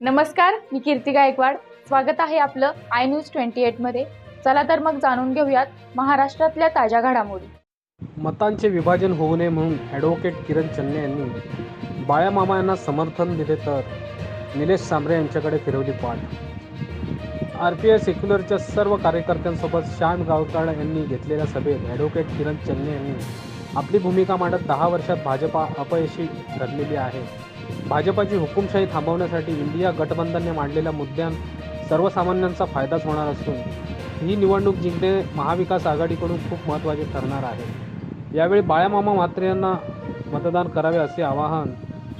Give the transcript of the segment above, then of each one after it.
नमस्कार, मी कीर्ती गायकवाड. स्वागत आहे आपलं आय न्यूज 28 मध्ये. चला तर मग जाणून घेऊयात महाराष्ट्रातल्या ताज्या घडामोडी. मतांचे विभाजन होऊ नये म्हणून ॲडव्होकेट किरण चन्ने यांनी बाळामामा यांना समर्थन दिले तर निलेश सांबरे यांच्याकडे फिरवली पाठ. RPI सेक्युलरच्या सर्व कार्यकर्त्यांसोबत श्याम गावताळ यांनी घेतलेल्या सभेत ॲडव्होकेट किरण चन्ने यांनी आपली भूमिका मांडत 10 वर्षात भाजपा अपयशी ठरलेली आहे. भाजपाची हुकुमशाही थांबवण्यासाठी इंडिया गठबंधनने मांडलेल्या मुद्द्यांत सर्वसामान्यांचा फायदाच होणार असून ही निवडणूक जिंकणे महाविकास आघाडीकडून खूप महत्त्वाचे ठरणार आहे. यावेळी बाळामामा म्हात्रे यांना मतदान करावे असे आवाहन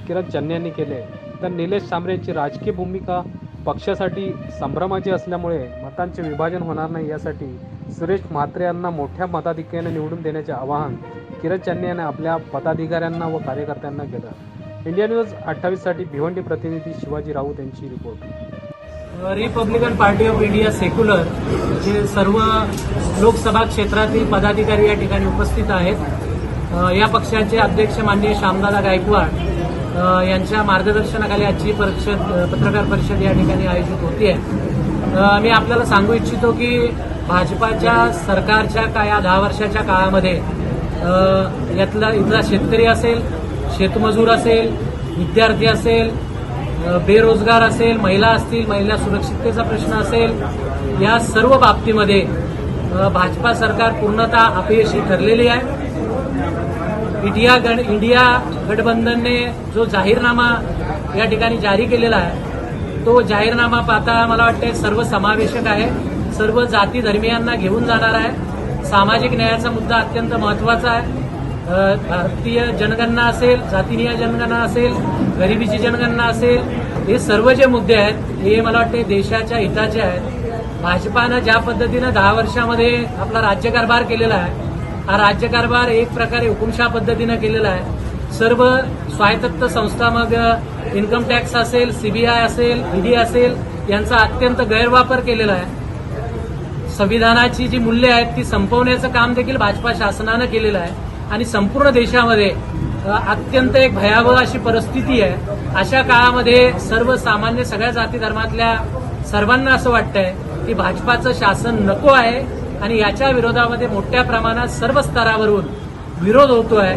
किरण चन्ने यांनी केले. तर निलेश सांबरे यांची राजकीय भूमिका पक्षासाठी संभ्रमाची असल्यामुळे मतांचे विभाजन होणार नाही यासाठी सुरेश म्हात्रे यांना मोठ्या मताधिक्याने निवडून देण्याचे आवाहन किरण चन्ने यांनी आपल्या पदाधिकाऱ्यांना व कार्यकर्त्यांना केलं. इंडिया न्यूज 28 साठी भिवंडी प्रतिनिधी शिवाजी राऊत यांची report. Republican party of India secular जे सर्व लोकसभा क्षेत्रातील पदाधिकारी या ठिकाणी उपस्थित आहेत. या पक्षाचे अध्यक्ष माननीय श्यामदादा गायकवाड यांच्या मार्गदर्शनाखाली आजची पत्रकार परिषद या ठिकाणी आयोजित होती आहे. मी आपल्याला सांगू इच्छितो की भाजपाच्या सरकारच्या या 10 वर्षाच्या काळामध्ये इथला शेतकरी असेल, शेतमजूर असेल, विद्यार्थी असेल, बेरोजगार असेल, महिला असतील, महिला सुरक्षिततेचा प्रश्न असेल, या सर्व बाबतीमध्ये भाजपा सरकार पूर्णतः अपयशी ठरलेली आहे. इंडिया गठबंधनने जो जाहीरनामा या ठिकाणी जारी केलेला आहे तो जाहीरनामा पाहता मला वाटते सर्वसमावेशक आहे, सर्व जाती धर्मियांना घेऊन जाणार आहे. सामाजिक न्यायाचा मुद्दा अत्यंत महत्वाचा आहे. भारतीय जनगणना असेल, जातीय जनगणना असेल, गरिबीची जनगणना असेल, हे सर्व जे मुद्दे आहेत हे मला वाटते देशाच्या हिताचे आहेत. भाजपानं ज्या पद्धतीनं 10 वर्षामध्ये आपला राज्यकारभार केलेला आहे, हा राज्यकारभार एक प्रकारे हुकुमशाह पद्धतीनं केलेला आहे. सर्व स्वायत्त संस्था, मग इन्कम टॅक्स असेल, CBI असेल, ED असेल, यांचा अत्यंत गैरवापर केलेला आहे. संविधानाची जी मूल्ये आहेत ती संपवण्याचं काम देखील भाजपा शासनानं केलेलं आहे आणि संपूर्ण देशामध्ये अत्यंत एक भयावह अशी परिस्थिती आहे. अशा काळामध्ये सर्वसामान्य सगळ्या जाती धर्मातल्या सर्वांना असं वाटतंय की भाजपाचं शासन नको आहे आणि याच्या विरोधामध्ये मोठ्या प्रमाणात सर्व स्तरावरून विरोध होतोय.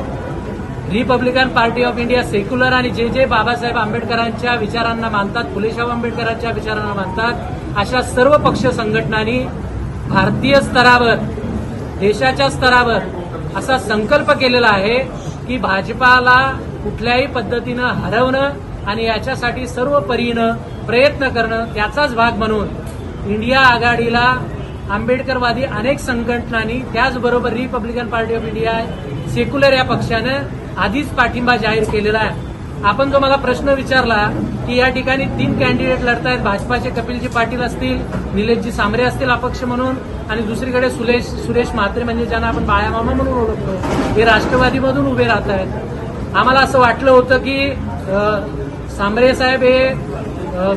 Republican party of India secular आणि जे बाबासाहेब आंबेडकरांच्या विचारांना मानतात, फुलेशाह आंबेडकरांच्या विचारांना मानतात, अशा सर्व पक्ष संघटनांनी भारतीय स्तरावर, देशाच्या स्तरावर असा संकल्प केलेला आहे की भाजपाला कुठल्याही पद्धतीनं हरवणं आणि याच्यासाठी सर्व परीनं प्रयत्न करणं, त्याचाच भाग म्हणून इंडिया आघाडीला आंबेडकरवादी अनेक संघटनांनी, त्याचबरोबर Republican party of India secular या पक्षानं आधीच पाठिंबा जाहीर केलेला आहे. आपण जो मला प्रश्न विचारला की या ठिकाणी 3 कॅन्डिडेट लढतायत, भाजपाचे कपिलजी पाटील असतील, निलेशजी सांबरे असतील अपक्ष म्हणून, आणि दुसरीकडे सुरेश म्हात्रे म्हणजे ज्यांना आपण बाळामामा म्हणून ओळखतो, हे राष्ट्रवादीमधून उभे राहत आहेत. आम्हाला असं वाटलं होतं की सांबरे साहेब हे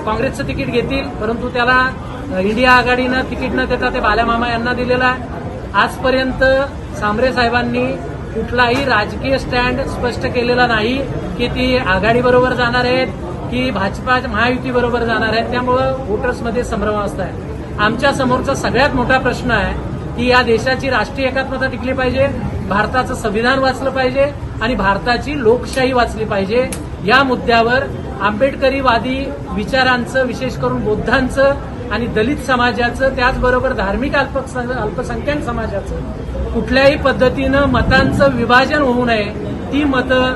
काँग्रेसचं तिकीट घेतील, परंतु त्याला इंडिया आघाडीनं तिकीट न देता ते बाळामामा यांना दिलेलं आहे. आजपर्यंत सांबरे साहेबांनी कुठलाही राजकीय स्टँड स्पष्ट केलेला नाही की ती आघाडीबरोबर जाणार आहेत की भाजपा महायुतीबरोबर जाणार आहेत. त्यामुळं वोटर्समध्ये संभ्रम असताय. आमच्या समोरचा सगळ्यात मोठा प्रश्न आहे की या देशाची राष्ट्रीय एकात्मता टिकली पाहिजे, भारताचं संविधान वाचलं पाहिजे आणि भारताची लोकशाही वाचली पाहिजे. या मुद्द्यावर आंबेडकरीवादी विचारांचं, विशेष करून बौद्धांचं आणि दलित समाजाचं, त्याचबरोबर धार्मिक अल्पसंख्याक समाजाचं कुठल्याही पद्धतीनं मतांचं विभाजन होऊ नये. ती मतं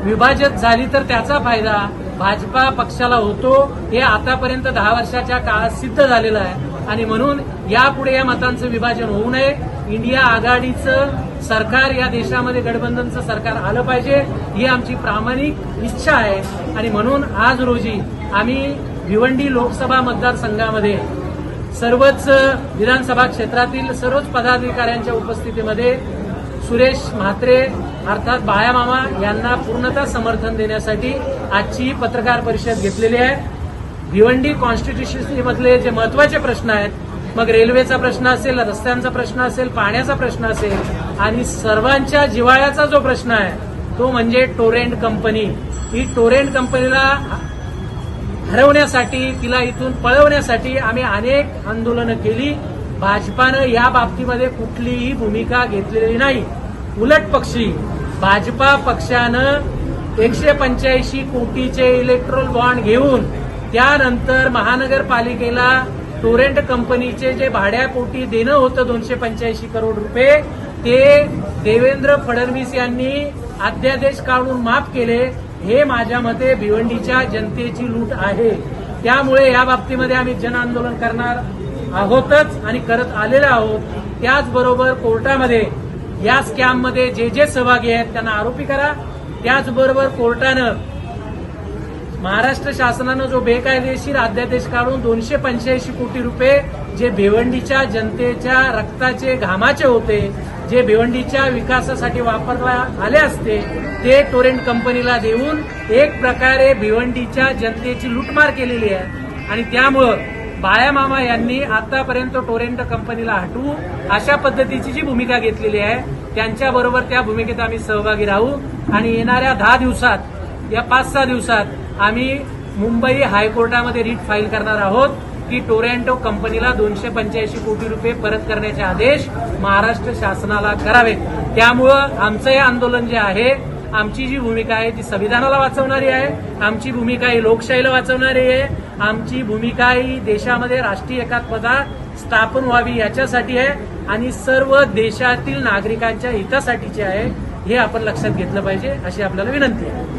विभाजित झाली तर त्याचा फायदा भाजपा पक्षाला होतो, हे आतापर्यंत 10 वर्षाच्या काळात सिद्ध झालेलं आहे. आणि म्हणून यापुढे या मतांचं विभाजन होऊ नये. इंडिया आघाडीचं सरकार या देशामध्ये, गठबंधनचं सरकार आलं पाहिजे, ही आमची प्रामाणिक इच्छा आहे. आणि म्हणून आज रोजी आम्ही भिवंडी लोकसभा मतदारसंघामध्ये सर्वच विधानसभा क्षेत्रातील सर्वच पदाधिकाऱ्यांच्या उपस्थितीमध्ये सुरेश म्हात्रे अर्थात बाळामामा यांना पूर्णतः समर्थन देण्यासाठी आजची पत्रकार परिषद घेतलेली आहे. भिवंडी कॉन्स्टिट्युशनमधले जे महत्वाचे प्रश्न आहेत, मग रेल्वेचा प्रश्न असेल, रस्त्यांचा प्रश्न असेल, पाण्याचा प्रश्न असेल, आणि सर्वांच्या जिव्हाळ्याचा जो प्रश्न आहे तो म्हणजे टोरेंट कंपनी. ही टोरेंट कंपनीला हरवण्यासाठी, तिला इथून पळवण्यासाठी आम्ही अनेक आंदोलनं केली. भाजपानं या बाबतीमध्ये कुठलीही भूमिका घेतलेली नाही. उलट पक्षी भाजपा पक्षानं 185 कोटीचे इलेक्ट्रोल बॉन्ड घेऊन त्यानंतर महानगरपालिकेला टोरेंट कंपनीचे जे भाड्यापोटी देणं होतं 285 करोड रुपये, ते देवेंद्र फडणवीस यांनी अध्यादेश काढून माफ केले. हे माझ्या मते भिवंडीच्या जनतेची लूट आहे. त्यामुळे या बाबतीमध्ये आम्ही जन आंदोलन करणार आहोतच आणि करत आलेलो आहोत. त्याचबरोबर कोर्टामध्ये या स्कॅममध्ये जे जे सहभागी आहेत त्यांना आरोपी करा. त्याचबरोबर कोर्टानं महाराष्ट्र शासनानं जो बेकायदेशीर अध्यादेश काढून 285 कोटी रुपये जे भिवंडीच्या जनतेच्या रक्ताचे घामाचे होते, जे भिवंडीच्या विकासासाठी वापरला आले असते, ते टोरेंट कंपनीला देऊन एक प्रकारे भिवंडीच्या जनतेची लूटमार केलेली आहे. आणि त्यामुळं बाळामामा यांनी आतापर्यंत टोरेंट कंपनीला हटवू अशा पद्धतीची जी भूमिका घेतलेली आहे, त्यांच्याबरोबर त्या भूमिकेत आम्ही सहभागी राहू. आणि येणाऱ्या 10 दिवसात या 5-6 दिवसात आम्ही मुंबई हायकोर्टामध्ये रिट फाईल करणार आहोत की टोरॅन्टो कंपनीला 285 कोटी रुपये परत करण्याचे आदेश महाराष्ट्र शासनाला करावेत. त्यामुळं आमचं हे आंदोलन जे आहे, आमची जी भूमिका आहे ती संविधानाला वाचवणारी आहे. आमची भूमिका ही लोकशाहीला वाचवणारी आहे. आमची भूमिका ही देशामध्ये राष्ट्रीय एकात्मता स्थापन व्हावी याच्यासाठी आहे आणि सर्व देशातील नागरिकांच्या हितासाठीची आहे. हे आपण लक्षात घेतलं पाहिजे अशी आपल्याला विनंती आहे.